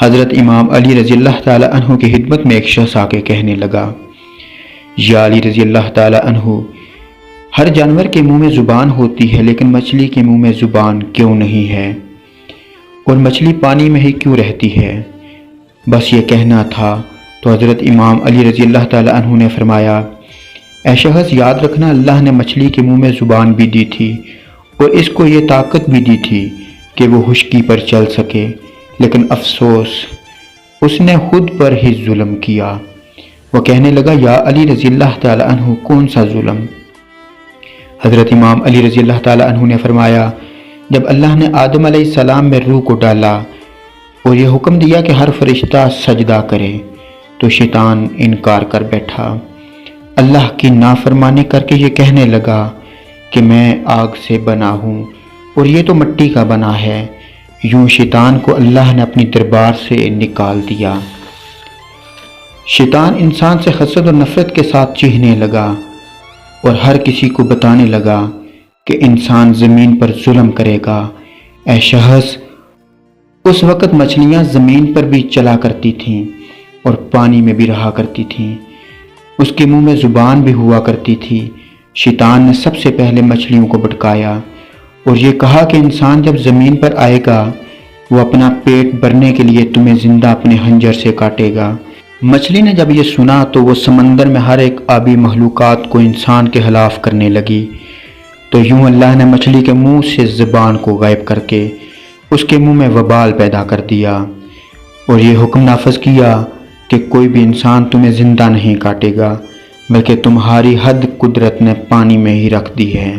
حضرت امام علی رضی اللہ تعالی عنہ کی خدمت میں ایک شخص آ کے کہنے لگا، یا علی رضی اللہ تعالی عنہ، ہر جانور کے منہ میں زبان ہوتی ہے لیکن مچھلی کے منہ میں زبان کیوں نہیں ہے؟ اور مچھلی پانی میں ہی کیوں رہتی ہے؟ بس یہ کہنا تھا۔ تو حضرت امام علی رضی اللہ تعالی عنہ نے فرمایا، اے شخص، یاد رکھنا، اللہ نے مچھلی کے منہ میں زبان بھی دی تھی اور اس کو یہ طاقت بھی دی تھی کہ وہ خشکی پر چل سکے، لیکن افسوس اس نے خود پر ہی ظلم کیا۔ وہ کہنے لگا، یا علی رضی اللہ تعالی عنہ، کون سا ظلم؟ حضرت امام علی رضی اللہ تعالی عنہ نے فرمایا، جب اللہ نے آدم علیہ السلام میں روح کو ڈالا اور یہ حکم دیا کہ ہر فرشتہ سجدہ کرے تو شیطان انکار کر بیٹھا، اللہ کی نافرمانی کر کے یہ کہنے لگا کہ میں آگ سے بنا ہوں اور یہ تو مٹی کا بنا ہے۔ یوں شیطان کو اللہ نے اپنی دربار سے نکال دیا۔ شیطان انسان سے حسد اور نفرت کے ساتھ چیخنے لگا اور ہر کسی کو بتانے لگا کہ انسان زمین پر ظلم کرے گا۔ اے شخص، اس وقت مچھلیاں زمین پر بھی چلا کرتی تھیں اور پانی میں بھی رہا کرتی تھیں، اس کے منہ میں زبان بھی ہوا کرتی تھی۔ شیطان نے سب سے پہلے مچھلیوں کو بھٹکایا اور یہ کہا کہ انسان جب زمین پر آئے گا وہ اپنا پیٹ بھرنے کے لیے تمہیں زندہ اپنے خنجر سے کاٹے گا۔ مچھلی نے جب یہ سنا تو وہ سمندر میں ہر ایک آبی مخلوقات کو انسان کے خلاف کرنے لگی۔ تو یوں اللہ نے مچھلی کے منہ سے زبان کو غائب کر کے اس کے منہ میں وبال پیدا کر دیا اور یہ حکم نافذ کیا کہ کوئی بھی انسان تمہیں زندہ نہیں کاٹے گا، بلکہ تمہاری حد قدرت نے پانی میں ہی رکھ دی ہے۔